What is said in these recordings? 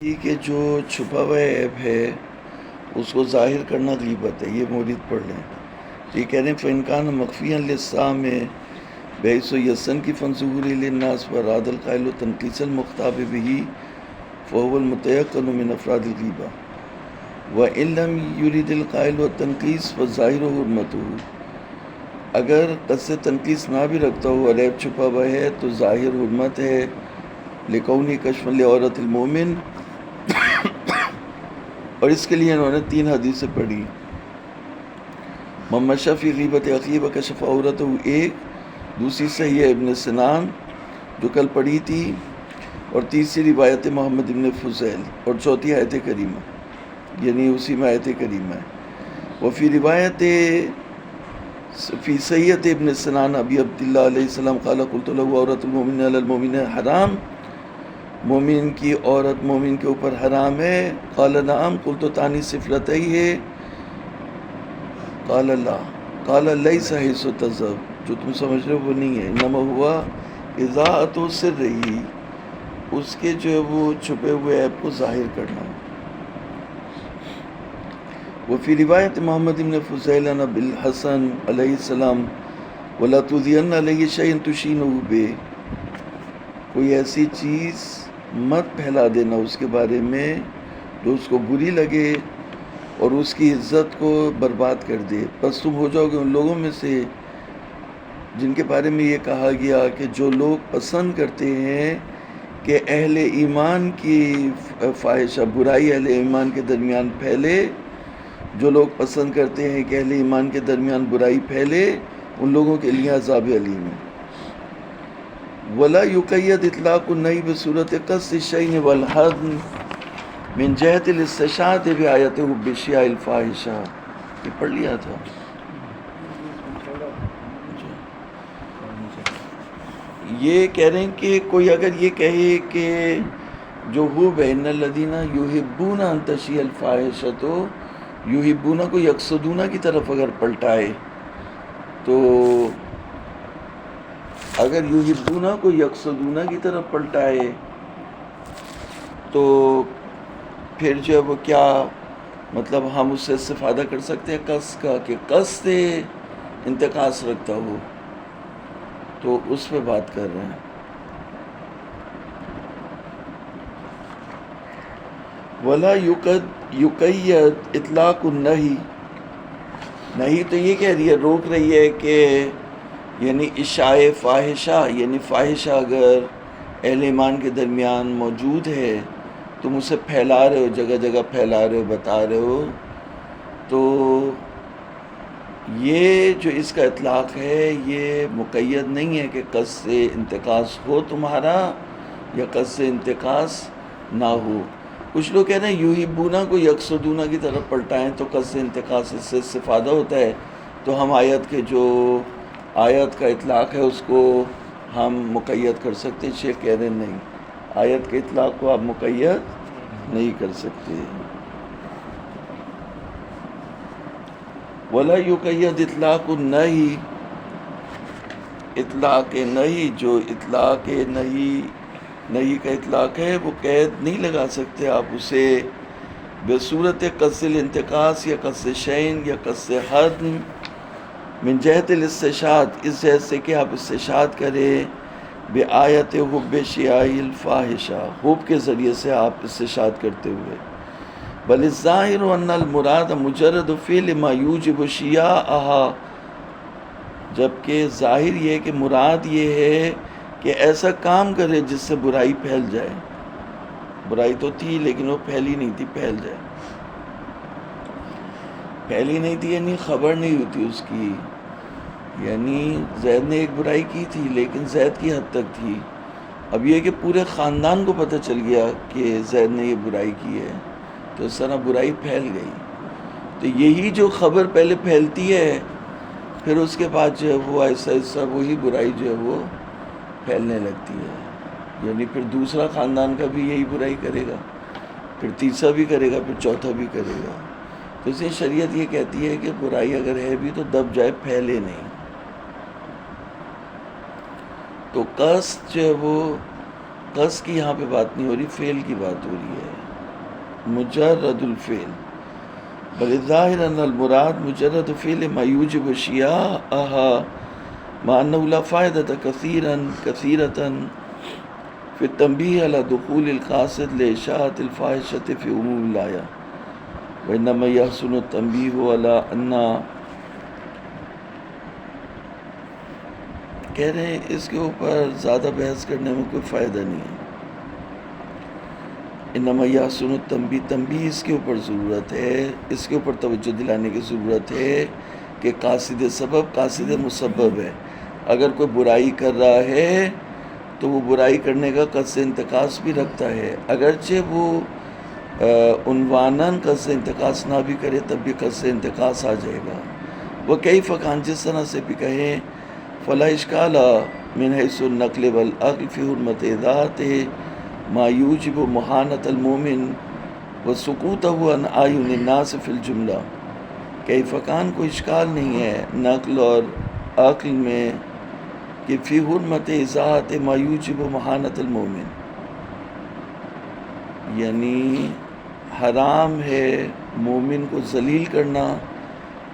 یہ کہ جو چھپا ہوا عیب ہے اس کو ظاہر کرنا غیبت ہے. یہ مورد پڑھ لیں. یہ کہہ رہے ہیں فَإِنْ مخفیاً للسامع بحیث یسن کی فنظہور للناس وراد القائل تنقیص المخطاب به فهو المتيقن من افراد الغیبہ وَإِنْ لَمْ يُرِدِ القائل التنقیص فالظاہر حرمته. اگر قصد تنقیص نہ بھی رکھتا ہو اور عیب چھپا ہوا ہے تو ظاہر حرمت ہے لکونی کشف لعورت المومن. اور اس کے لیے انہوں نے 3 حدیثیں پڑھی. ممشا فی غیبت اخیہ وکشف عورتہ، ایک، دوسری صحیح ابن سنان جو کل پڑھی تھی، اور تیسری روایت محمد ابن فضیل، اور چوتھی آیت کریمہ، یعنی اسی میں آیت کریمہ ہے. وفی روایت فی صحیحۃ ابن سنان ابی عبداللہ علیہ السلام قال قلت له عورت المومن علی المومن حرام، مومن کی عورت مومن کے اوپر حرام ہے. قال نعم قلت تانی صفلتہی ہے، قال لا، قال لیس حیث تذہب، جو تم سمجھ رہے ہو وہ نہیں ہے، انما ہوا اضاعت سرہی، اس کے جو ہے وہ چھپے ہوئے عیب کو ظاہر کرنا. وفی روایت محمد بن فضیل عن ابی الحسن علیہ السلام ولا تذین علیہ شیئا تشینہ بہ، کوئی ایسی چیز مت پھیلا دینا اس کے بارے میں جو اس کو بری لگے اور اس کی عزت کو برباد کر دے. بس تم ہو جاؤ گے ان لوگوں میں سے جن کے بارے میں یہ کہا گیا کہ جو لوگ پسند کرتے ہیں کہ اہل ایمان کی فاحشہ برائی اہل ایمان کے درمیان پھیلے، جو لوگ پسند کرتے ہیں کہ اہل ایمان کے درمیان برائی پھیلے، ان لوگوں کے لیے عذاب علیم ہے. ولا یقید اطلاق النہی بصورت قصد الشیء والحد من جہت الاستشہاد بآیت حب الشیاء الفاحشہ. یہ پڑھ لیا تھا. یہ کہہ رہے ہیں کہ کوئی اگر یہ کہے کہ جو حب ہے ان الذین یحبون ان تشیع الفاحشۃ، یحبون کو یقصدون کی طرف اگر پلٹائے تو اگر یحبون کو یقصدون کی طرف پلٹائے تو پھر جو ہے وہ کیا مطلب ہم اس سے استفادہ کر سکتے ہیں قصد کا کہ قصد انتقاص رکھتا ہو، تو اس پہ بات کر رہے ہیں. ولا یقید اطلاق النہی، نہیں تو یہ کہہ رہی ہے روک رہی ہے کہ یعنی اشاعۂ فاحشہ، یعنی فاحشہ اگر اہل ایمان کے درمیان موجود ہے تم اسے پھیلا رہے ہو، جگہ جگہ پھیلا رہے ہو، بتا رہے ہو، تو یہ جو اس کا اطلاق ہے یہ مقید نہیں ہے کہ قصد سے انتقاص ہو تمہارا یا قصد سے انتقاص نہ ہو. کچھ لوگ کہہ رہے ہیں یحبون کو یقصدون کی طرف پلٹائیں تو قصد سے انتقاص اس سے استفادہ ہوتا ہے، تو ہم آیت کے جو آیت کا اطلاق ہے اس کو ہم مقید کر سکتے ہیں. شیخ کہہ رہے ہیں نہیں، آیت کے اطلاق کو آپ مقید نہیں کر سکتے. ولا یقید اطلاق النہی، اطلاق نہی، جو اطلاق نہی کا اطلاق ہے وہ قید نہیں لگا سکتے آپ اسے بصورت قصد الانتقاص یا قصد شین یا قصد حد من جہت الاستشہاد، اس جہت سے کہ آپ استشہاد کریں بآیت حب شیاء الفاحشہ، حب کے ذریعے سے آپ استشہاد کرتے ہوئے. بل الظاہر ان المراد مجرد فعل ما یوجب شیاءہا، جبکہ ظاہر یہ کہ مراد یہ ہے کہ ایسا کام کرے جس سے برائی پھیل جائے. برائی تو تھی لیکن وہ پھیلی نہیں تھی، پھیل جائے. پھیلی نہیں تھی یعنی خبر نہیں ہوتی اس کی، یعنی زید نے ایک برائی کی تھی لیکن زید کی حد تک تھی. اب یہ کہ پورے خاندان کو پتہ چل گیا کہ زید نے یہ برائی کی ہے تو اس طرح برائی پھیل گئی. تو یہی جو خبر پہلے پھیلتی ہے پھر اس کے بعد جو ہے وہ ایسا ایسا وہی برائی جو ہے وہ پھیلنے لگتی ہے. یعنی پھر دوسرا خاندان کا بھی یہی برائی کرے گا، پھر تیسرا بھی کرے گا، پھر چوتھا بھی کرے گا. تو اس لیے شریعت یہ کہتی ہے کہ برائی اگر ہے بھی تو دب جائے، پھیلے نہیں. تو قصد جو ہے وہ قصد کی یہاں پہ بات نہیں ہو رہی، فعل کی بات ہو رہی ہے. مجرد الفعل بل الظاهر أن المراد مجرد فعل ما يوجب اشياءها مع أنه لا فائدة كثيرة في التنبيه على دخول القاصد لإشاعة الفاحشة في عموم الآية وإنما يحسن التنبيه على أن کہہ رہے ہیں اس کے اوپر زیادہ بحث کرنے میں کوئی فائدہ نہیں ہے. انما یحسن تنبیہ اس کے اوپر ضرورت ہے، اس کے اوپر توجہ دلانے کی ضرورت ہے کہ قاصد سبب قاصد مسبب ہے. اگر کوئی برائی کر رہا ہے تو وہ برائی کرنے کا قصد انتقاص بھی رکھتا ہے، اگرچہ وہ عنواناً قصد انتقاص نہ بھی کرے تب بھی قصد انتقاص آ جائے گا. وہ کئی فقان جس طرح سے بھی کہیں فلا اشکال من حیث النقل والعقل فی حرمت ذات ما یوجب محانت المومن وسکوتہ عن اعین الناس فی الجملہ. کئی فقان کو اشکال نہیں ہے نقل اور عقل میں کہ فی حرمت ذات ما یوجب محانت المومن، یعنی حرام ہے مومن کو ذلیل کرنا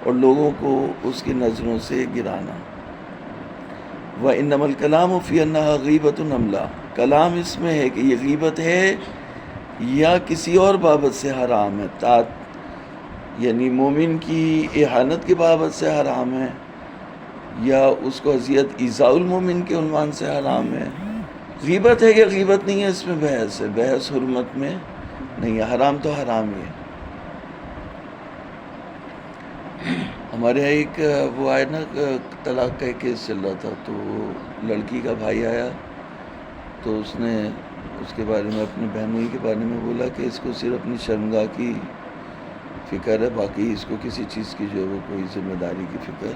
اور لوگوں کو اس کی نظروں سے گرانا. وَإِنَّمَا الْكَلَامُ فِي أَنَّهَا غِیبَةٌ أَمْ لَا، کلام اس میں ہے کہ یہ غیبت ہے یا کسی اور بابت سے حرام ہے، یعنی مومن کی اہانت کی بابت سے حرام ہے یا اس کو اذیت ایذاء المومن کے عنوان سے حرام ہے. غیبت ہے کہ غیبت نہیں ہے اس میں بحث ہے، بحث حرمت میں نہیں ہے، حرام تو حرام ہی ہے. ہمارے یہاں ایک وہ آئے نا طلاق کا کیس چل رہا تھا، تو لڑکی کا بھائی آیا تو اس نے اس کے بارے میں اپنی بہنوئی کے بارے میں بولا کہ اس کو صرف اپنی شرمگاہ کی فکر ہے، باقی اس کو کسی چیز کی جو ہے وہ کوئی ذمہ داری کی فکر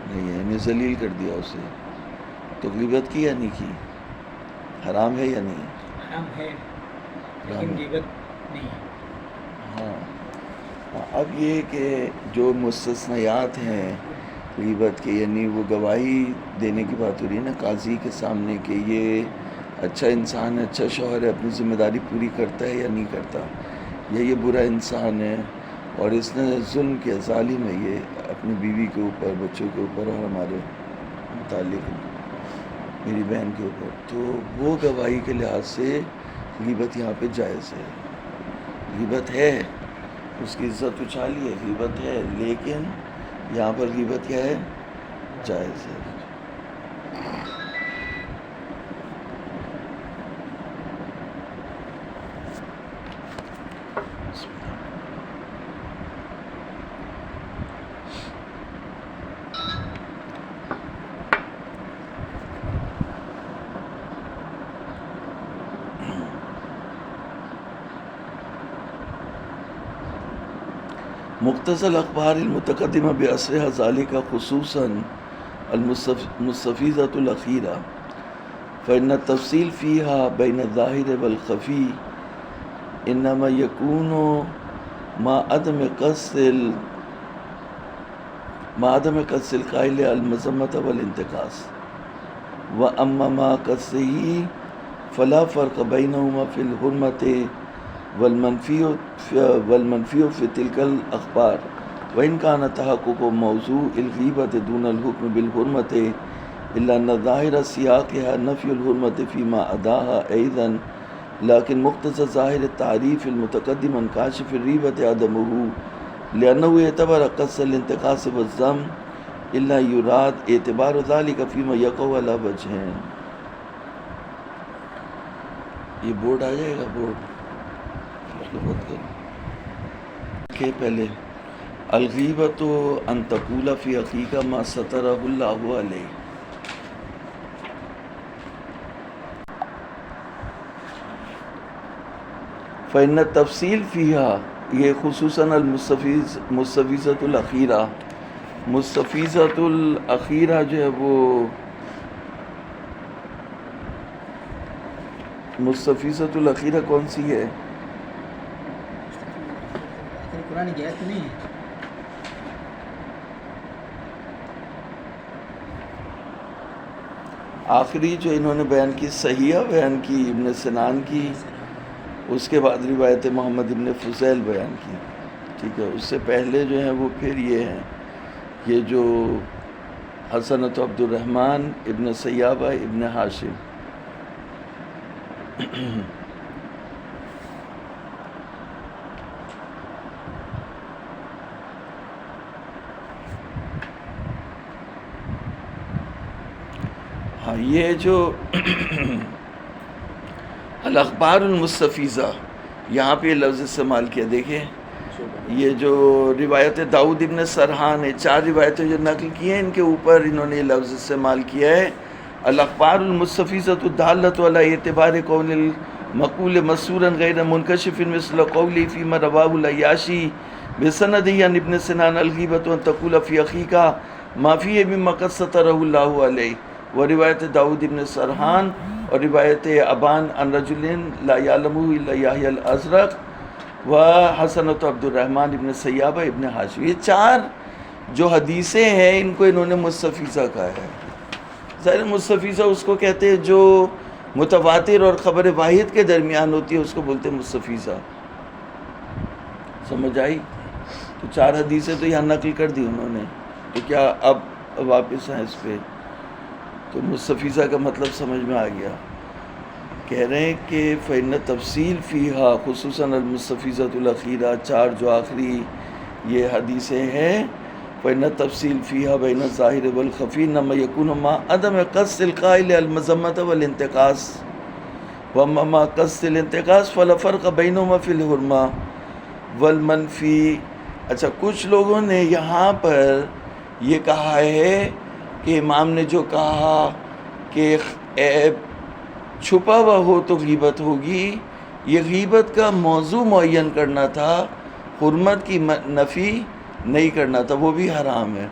نہیں ہے، یعنی ذلیل کر دیا اسے. تو غیبت کی یا نہیں کی؟ حرام ہے یا نہیں؟ حرام ہے لیکن غیبت نہیں. ہاں اب یہ کہ جو مستثنیات ہیں غیبت کے، یعنی وہ گواہی دینے کی بات ہو رہی ہے نا قاضی کے سامنے کہ یہ اچھا انسان ہے، اچھا شوہر ہے، اپنی ذمہ داری پوری کرتا ہے یا نہیں کرتا، یا یہ برا انسان ہے اور اس نے ظلم کیا، ظالم ہے یہ اپنی بیوی کے اوپر، بچوں کے اوپر اور ہمارے متعلق میری بہن کے اوپر. تو وہ گواہی کے لحاظ سے غیبت یہاں پہ جائز ہے. غیبت ہے، اس کی عزت اچھالی ہے، غیبت ہے، لیکن یہاں پر غیبت کیا ہے؟ جائز ہے. مختصر اخبار المتقدمہ بعصرها ذالک خصوصاً المستفیضۃ الاخیرہ فإن التفصیل فیہا بین الظاہر والخفی انما یکون مع عدم قصد القائل المذمۃ والانتقاص واما مع قصدہ فلا فرق بینہما فی الحرمۃ والمنفی فی تلک الاخبار وإن كان تحقق موضوع الغیبت دون الحکم بالحرمۃ الا ان ظاہر سیاقها نفی الحرمۃ فيما اداها ايضا لكن مقتضى ظاہر التعریف المتقدم عن کاشف الریبۃ عدمه لأنه يعتبر قصد الانتقاص والذم الا يراد اعتبار ذلك فيما يقع على وجهين. یہ بورڈ آ جائے گا، بورڈ کہ پہلے الغیبت ان تقول فی اخیک ما سترہ اللہ علیہ. فإن التفصیل فیہا، یہ خصوصاً المستفیضۃ الاخیرہ، مستفیضۃ الاخیرہ جو ہے وہ مستفیضۃ الاخیرہ کون سی ہے؟ قرآن کی آیت نہیں ہے. آخری جو انہوں نے بیان کی، صحیحہ بیان کی ابن سنان کی، اس کے بعد روایت محمد ابن فضیل بیان کی. ٹھیک ہے، اس سے پہلے جو ہیں وہ پھر یہ ہیں، یہ جو حسنۃ عبد الرحمن ابن سیابہ ابن ہاشم. ہاں، یہ جو الاخبار المستفیضہ، یہاں پہ یہ لفظ استعمال کیا. دیکھیں یہ جو روایت داؤد ابن سرحان ہے، 4 روایتیں جو نقل کی ہیں، ان کے اوپر انہوں نے یہ لفظ استعمال کیا ہے الاخبار المستفیضۃ الدالۃ علی اعتبار قول المقول مسورا غیر منکشف مثل قولی فیما رواه العیاشی بسندہ عن ابن سنان الغیبۃ ان تقول فی اخیک ما فیہ مما قد سترہ اللہ علیہ. وہ روایت داؤد ابن سرحان اور روایت ابان عن رجل لا یعلمہ الا یحیی الازرق و حسنۃ عبد الرحمن ابن سیابہ ابن ہاشم، یہ 4 جو حدیثیں ہیں ان کو انہوں نے مستفیضہ کہا ہے. ظاہر مستفیضہ اس کو کہتے ہیں جو متواتر اور خبر واحد کے درمیان ہوتی ہے، اس کو بولتے ہیں مستفیضہ. سمجھ آئی؟ تو 4 حدیثیں تو یہاں نقل کر دی انہوں نے، تو کیا اب واپس ہیں اس پہ؟ تو مستفیضہ کا مطلب سمجھ میں آ گیا. کہہ رہے ہیں کہ فإن تفصیل فیہا خصوصاً المستفیضۃ الأخیرہ، 4 جو آخری یہ حدیثیں ہیں، فإن تفصیل فیہا بین الظاہر والخفی انما یکون مع عدم قصد القائل المذمۃ والانتقاص واما مع قصد الانتقاص فلا فرق بینہما فی الحرمہ والمنفی. اچھا، کچھ لوگوں نے یہاں پر یہ کہا ہے کہ امام نے جو کہا کہ عیب چھپا ہوا ہو تو غیبت ہوگی، یہ غیبت کا موضوع معین کرنا تھا، حرمت کی نفی نہیں کرنا تھا، وہ بھی حرام ہے.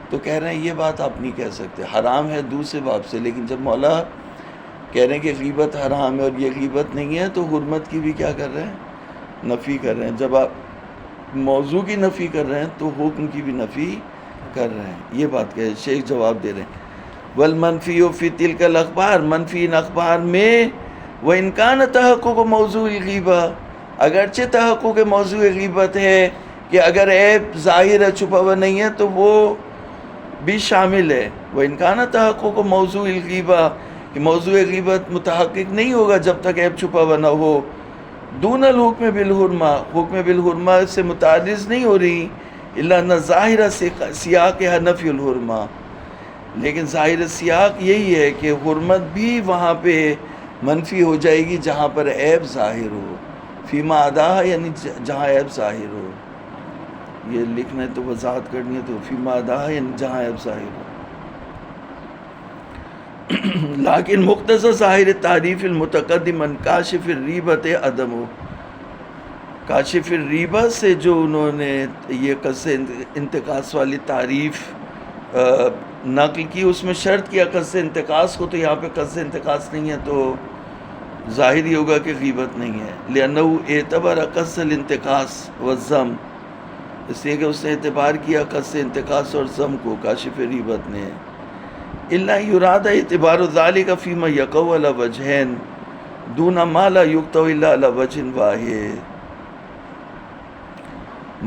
تو کہہ رہے ہیں یہ بات آپ نہیں کہہ سکتے، حرام ہے دوسرے باب سے، لیکن جب مولا کہہ رہے ہیں کہ غیبت حرام ہے اور یہ غیبت نہیں ہے، تو حرمت کی بھی کیا کر رہے ہیں؟ نفی کر رہے ہیں. جب آپ موضوع کی نفی کر رہے ہیں تو حکم کی بھی نفی کر رہے ہیں. یہ بات کہ شیخ جواب دے رہے ہیں. والمنفی فی تلک الاخبار، منفی ان اخبار میں وان کان تحقق موضوع الغیبہ، اگرچہ تحقق موضوع غیبت ہے کہ اگر عیب ظاہر ہے چھپا ہوا نہیں ہے تو وہ بھی شامل ہے. وان کان تحقق موضوع الغیبہ، کہ موضوع غیبت متحقق نہیں ہوگا جب تک عیب چھپا ہوا نہ ہو. دون الحکم بالحرمہ، حکم بالحرمہ سے متعرض نہیں ہو رہی الا ان ظاہر سیاق نفی الحرمہ، لیکن ظاہر سیاق یہی ہے کہ حرمت بھی وہاں پہ منفی ہو جائے گی جہاں پر عیب ظاہر ہو. فیما ادا، یعنی جہاں عیب ظاہر ہو. یہ لکھنا ہے تو وضاحت کرنی ہے، تو فیما ادا یعنی جہاں عیب ظاہر ہو. لیکن مختصر ظاہر تعریف المتقدم ان کاشف الریبت عدم ہو، کاشف الریبہ سے جو انہوں نے یہ قصد انتقاص والی تعریف نقل کی، اس میں شرط کیا قصد انتقاص کو، تو یہاں پہ قصد انتقاص نہیں ہے تو ظاہر ہی ہوگا کہ غیبت نہیں ہے. لأنه اعتبر قصد الانتقاص والذم، اس لیے کہ اس نے اعتبار کیا قصد انتقاص اور ذم کو کاشف ریبت نے. الا یراد اعتبار ذلك فيما يقع على وجهين دون ما لا يقطع الا على وجه واحد،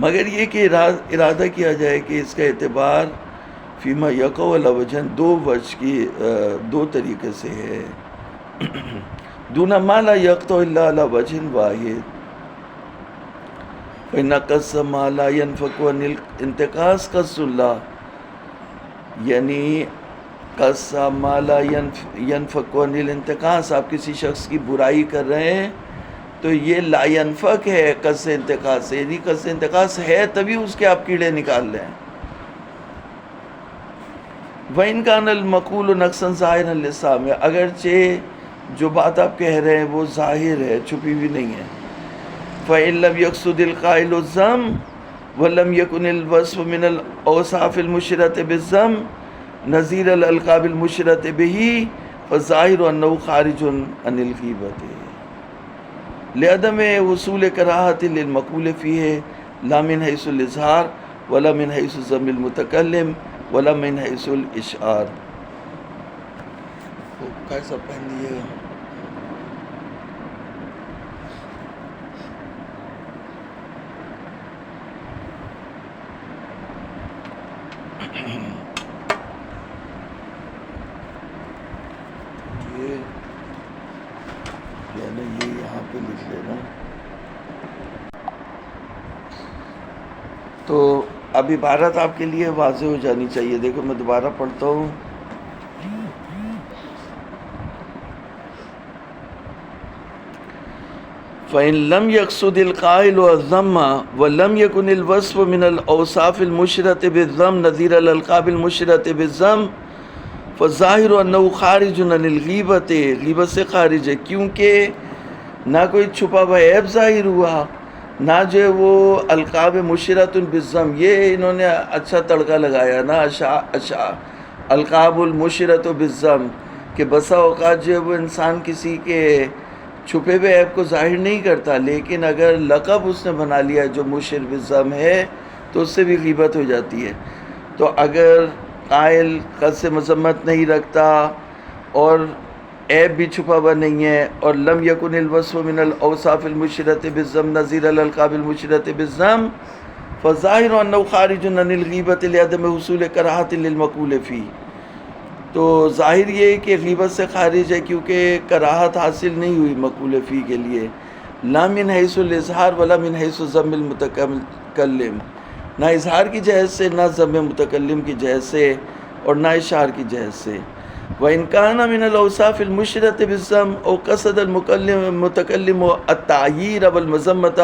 مگر یہ کہ ارادہ کیا جائے کہ اس کا اعتبار فیما یقع علی وجہن، 2 وجہ کی 2 طریقے سے ہے. دون ما لا یقطع الا علی وجہ واحد. فإن قصد ما لا ينفك عن الانتقاص قصد اللہ، یعنی قصد ما لا ينفك عن الانتقاص، آپ کسی شخص کی برائی کر رہے ہیں تو یہ لا ينفك ہے قصد انتقاص سے، یعنی قصد انتقاص ہے تبھی اس کے آپ کیڑے نکال لیں. وَإِنْ كَانَ الْمَقُولُ نَقْصًا ظَاهِرًا لِلسَّامِعِ، اگرچہ جو بات آپ کہہ رہے ہیں وہ ظاہر ہے، چھپی بھی نہیں ہے. فَإِنْ لَمْ يَقْصُدِ الْقَائِلُ الذَّمَّ وَلَمْ يَكُنِ الْوَصْفُ مِنَ الْأَوْصَافِ الْمُشِيرَةِ بِالذَّمِّ نَظِيرَ الْأَلْقَابِ الْمُشِيرَةِ بِهِ فَالظَّاهِرُ أَنَّهُ خَارِجٌ عَنِ الْغِيبَةِ لعدم وصول کراہت للمقول فیہ لا من حیث الاظہار ولا من حیث ذم المتکلم ولا من حیث الاشعار. کیسا پہن لیے گا؟ یہ جو ہے نا یہ یہاں پہ لکھ لینا. تو اب عبارت آپ کے لیے واضح ہو جانی چاہیے. دیکھو میں دوبارہ پڑھتا ہوں. فَإِن لَمْ يَقْصُدِ الْقَائِلُ الذَّمَّ وَلَمْ يَكُنِ الْوَصْفُ مِنَ الْأَوْصَافِ الْمُشِيرَةِ بِالذَّمِّ نَظِيرَ الْأَلْقَابِ الْمُشِيرَةِ بِالذَّمِّ فَالظَّاهِرُ أَنَّهُ خَارِجٌ عَنِ الْغِیبَةِ، غیبت سے خارج ہے، کیونکہ نہ کوئی چھپا ہوا عیب ظاہر ہوا، نہ جو ہے وہ القاب مشیرۃ بالذم، یہ انہوں نے اچھا تڑکا لگایا نا القاب المشیرۃ بالذم، کہ بسا اوقات جو ہے وہ انسان کسی کے چھپے ہوئے عیب کو ظاہر نہیں کرتا، لیکن اگر لقب اس نے بنا لیا جو مشیر بالذم ہے تو اس سے بھی غیبت ہو جاتی ہے. تو اگر قائل قصد مذمت نہیں رکھتا اور عیب بھی چھپا ہوا نہیں ہے، اور لم یکن الوصف من الاوصاف المشیرۃ بالذم نظیر الالقاب المشیرۃ بالذم فظاہر انه خارج عن الغیبۃ لعدم حصول کراہۃ للمقول فیہ. تو ظاہر یہ کہ غیبت سے خارج ہے کیونکہ کراہت حاصل نہیں ہوئی مقول فی کے لیے، لا من حیث الاظہار ولا من حیث ذم المتکلم، نہ اظہار کی جہت سے، نہ ذم متکلم کی جہت سے، اور نہ اشعار کی جہت سے. وَإِنْ كَانَ مِنَ الْأَوْصَافِ الْمُشِيرَةِ بِالذَّمِّ أَوْ قَصَدَ الْمُتَكَلِّمُ التَّعْيِيرَ وَالْمَذَمَّةَ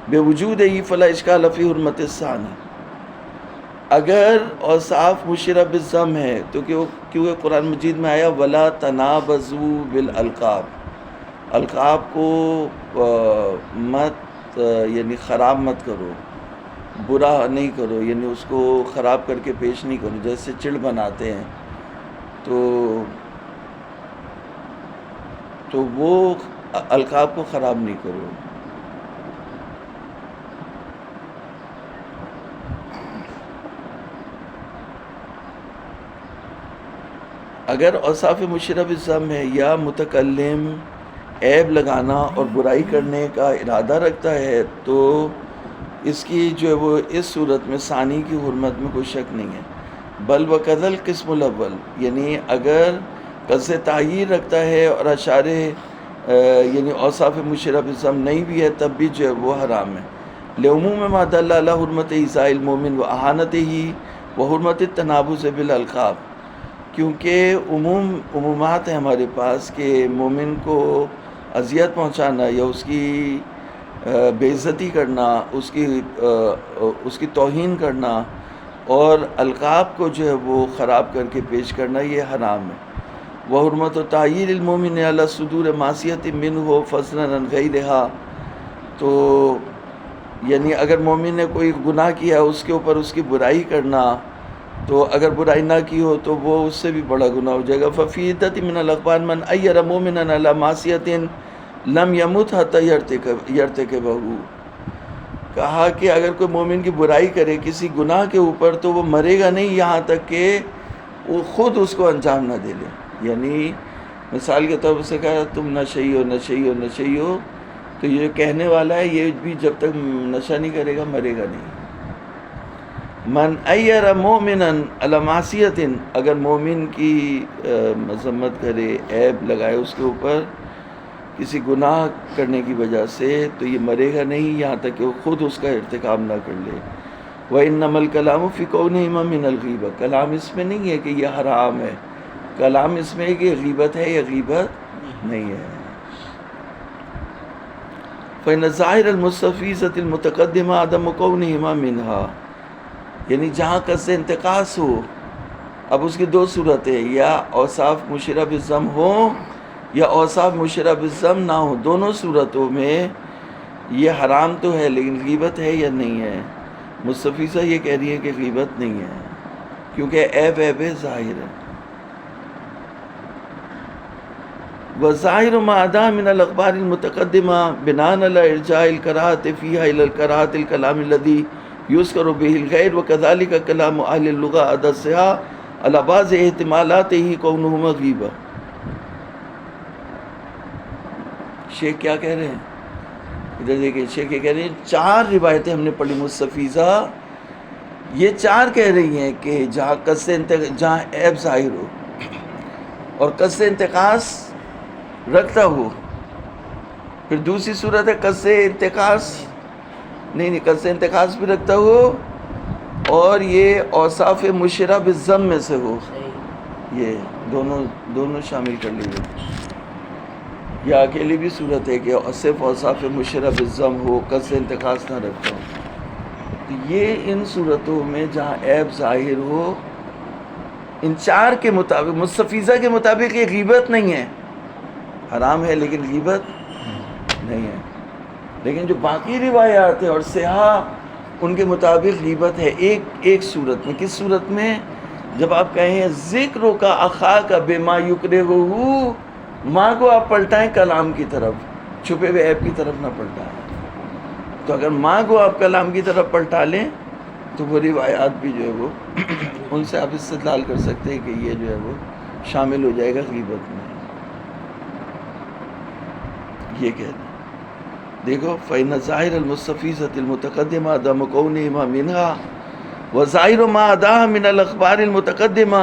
بِوُجُودِهِ فَلَا إِشْكَالَ فِي حُرْمَةِ الثَّانِي. اگر اوصاف مشیرہ بالذم ہے تو کیونکہ قرآن مجید میں آیا وَلَا تَنَابَزُوا بِالْأَلْقَابِ، القاب کو مت یعنی خراب مت کرو، برا نہیں کرو، یعنی اس کو خراب کر کے پیش نہیں کرو، جیسے چڑ بناتے ہیں تو وہ القاب کو خراب نہیں کرو. اگر اوصاف مشیرہ بالذم ہے یا متکلم عیب لگانا اور برائی کرنے کا ارادہ رکھتا ہے تو اس کی جو ہے وہ اس صورت میں ثانی کی حرمت میں کوئی شک نہیں ہے. بل وقذ القسم الاول، یعنی اگر قصد تعییر رکھتا ہے اور اشارے یعنی اوصاف مشیرہ بالذم نہیں بھی ہے تب بھی جو ہے وہ حرام ہے. لعموم ما دل علی حرمت ایذاء المؤمن و اہانتہ و حرمت التنابز بالالقاب، کیونکہ عمومات ہیں ہمارے پاس کہ مومن کو اذیت پہنچانا یا اس کی بے عزتی کرنا، اس کی توہین کرنا اور القاب کو جو ہے وہ خراب کر کے پیش کرنا یہ حرام ہے. وحرمت و تعییر المومن علی صدور معصیت منہ فضلا عن غیرہا، تو یعنی اگر مومن نے کوئی گناہ کیا ہے اس کے اوپر اس کی برائی کرنا، تو اگر برائی نہ کی ہو تو وہ اس سے بھی بڑا گناہ ہو جائے گا. ففی عدۃ من الاخبار من عیر مومنا علی معصیۃ لم یمت حتی یرتکبہ، کہا کہ اگر کوئی مومن کی برائی کرے کسی گناہ کے اوپر تو وہ مرے گا نہیں یہاں تک کہ وہ خود اس کو انجام نہ دے لے. یعنی مثال کے طور سے کہا تم نشئی ہو، تو یہ کہنے والا ہے یہ بھی جب تک نشہ نہیں کرے گا مرے گا نہیں. من عیر مومنا علی معصیۃ، اگر مومن کی مذمت کرے، عیب لگائے اس کے اوپر کسی گناہ کرنے کی وجہ سے، تو یہ مرے گا نہیں یہاں تک کہ وہ خود اس کا ارتکاب نہ کر لے. وَإِنَّمَا الْكَلَامُ فِي كَوْنِهِمَا مِنَ الْغِیبَةِ، کلام اس میں نہیں ہے کہ یہ حرام ہے، کلام اس میں ہے کہ غیبت ہے یا غیبت نہیں ہے. فَإِنَّ ظَاهِرَ الْمُسْتَفِیضَةِ الْمُتَقَدِّمَةِ عَدَمُ كَوْنِهِمَا مِنْهَا، یعنی جہاں قصد انتقاص ہو. اب اس کی دو صورتیں، یا اوصاف مشیرہ بالذم ہو یا اوصاف مشیرہ بالذم نہ ہو، دونوں صورتوں میں یہ حرام تو ہے لیکن غیبت ہے یا نہیں ہے. مستفیضہ یہ کہہ رہی ہے کہ غیبت نہیں ہے کیونکہ عیب ظاہر ہے. وَظَاهِرُ مَا عَدَا مِنَ الْأَخْبَارِ الْمُتَقَدِّمَةِ بِنَاءً عَلَى إِرْجَاءِ الْكَرَاهَةِ فِيهَا إِلَى الْكَرَاهَةِ الْكَلَامِ الَّذِي يُذْكَرُ بِهِ الْغَيْرُ وَكَذَلِكَ كَلَامُ أَهْلِ اللُّغَةِ عَدَى الصِّحَةِ عَلَى بَعْضِ احتمالاتِهِ كَوْنُهُمَا غِیبَةً. شیخ کیا کہہ رہے ہیں ادھر دیکھیں، شیخ یہ کہہ رہے ہیں 4 روایتیں ہم نے پڑھی مستفیضہ یہ چار کہہ رہی ہیں کہ جہاں عیب ظاہر ہو اور قصد انتقاص رکھتا ہو. پھر دوسری صورت ہے قصد انتقاص نہیں قصد انتقاص بھی رکھتا ہو اور یہ اوصاف مشرہ بالضم میں سے ہو. یہ دونوں شامل کر لیجیے. یہ اکیلی بھی صورت ہے کہ صرف اوصاف مشرہ بالضم ہو، قصد انتقاص نہ رکھتا ہو. تو یہ ان صورتوں میں جہاں عیب ظاہر ہو، ان چار کے مطابق مستفیضہ کے مطابق یہ غیبت نہیں ہے، حرام ہے لیکن غیبت نہیں ہے. لیکن جو باقی روایات ہیں اور صحاح ان کے مطابق غیبت ہے ایک صورت میں. کس صورت میں؟ جب آپ کہیں ذکر کا اخا کا بما یکرہ ہو، ماں کو آپ پلٹائیں کلام کی طرف، چھپے ہوئے عیب کی طرف نہ پلٹائیں. تو اگر ماں کو آپ کلام کی طرف پلٹا لیں تو وہ روایات بھی جو ہے وہ ان سے آپ استدلال کر سکتے ہیں کہ یہ جو ہے وہ شامل ہو جائے گا غیبت میں. یہ کہہ دیں دیکھو فإن ظاہر المستفیضۃ المتقدمہ عدم کونہما منہا وظاہر ما عداها من الاخبار المتقدمہ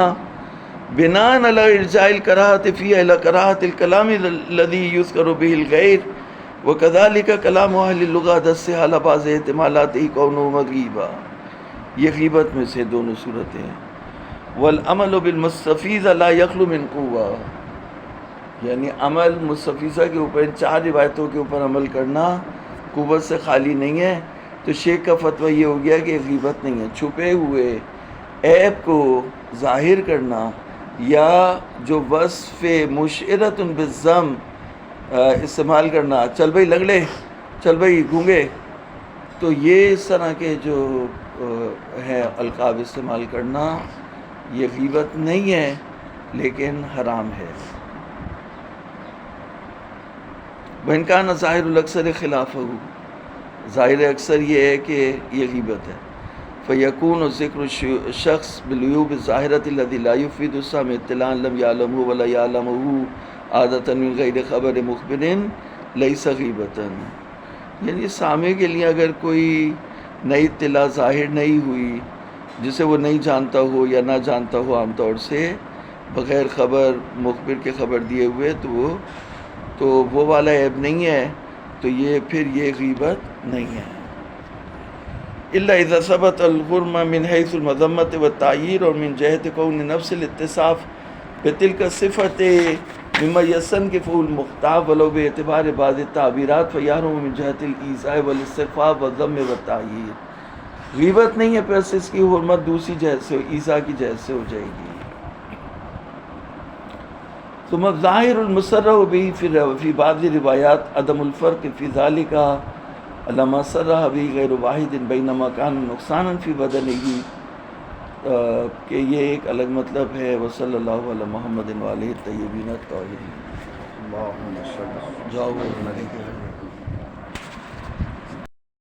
بناء على ارجاء الکراہۃ فیہا الی کراہۃ الکلام الذی یذکر به الغیر وکذلک کلام اہل اللغۃ دس على بعض احتمالات کونہ مغیبہ. یہ غیبت میں سے دونوں صورتیں ہیں. والعمل بالمستفیضہ لا یخلو من قوہ، یعنی عمل مستفیضہ کے اوپر ان چار روایتوں کے اوپر عمل کرنا قوت سے خالی نہیں ہے. تو شیخ کا فتویٰ یہ ہو گیا کہ غیبت نہیں ہے. چھپے ہوئے عیب کو ظاہر کرنا یا جو وصف مشعرۃ بالضم استعمال کرنا، چل بھائی لنگڑے، چل بھائی گونگے، تو یہ اس طرح کے جو ہے القاب استعمال کرنا یہ غیبت نہیں ہے لیکن حرام ہے. وَإِنْ كَانَ ظاہر الاکثر خلافہ، ظاہر اکثر یہ ہے کہ یہ غیبت ہے. فَيَكُونُ ذِكْرُ الشَّخْصِ بِالْعُيُوبِ الظَّاهِرَةِ الَّذِي لَا يُفِيدُ السَّامِعَ اطِّلَاعًا لَمْ يَعْلَمْهُ وَلَا يَعْلَمُهُ عَادَةً مِنْ غَيْرِ خَبَرِ مُخْبِرٍ لَيْسَ غِیبَةً. یعنی سامع کے لیے اگر کوئی نئی اطلاع ظاہر نہیں ہوئی جسے وہ نہیں جانتا ہو یا نہ جانتا ہو عام طور سے، بغیر خبر مخبر کے خبر دیے ہوئے، تو وہ والا عیب نہیں ہے. تو یہ پھر یہ غیبت نہیں ہے. الا اذا ثبت الغرم من حيث المذمة والتعيير اور من جهة كون نفس الاتصاف بتلك الصفة مما يستنكف المختاب ولو باعتبار بعض التعبيرات فيحرم من جهة الإيذاء والاستخفاف والذم والتعيير. غیبت نہیں ہے پس اس کی حرمت دوسری جہت سے ایذا کی جہت سے ہو جائے گی. ثم الظاہر المصرح به فی بعض روایات عدم الفرق فی ذلك على ما صرح به غیر واحد بینما کان نقصانا فی بدنه، کہ یہ ایک الگ مطلب ہے. وصلی اللہ علی محمد وآلہ الطیبین الطاہرین. اللہم صل جاؤ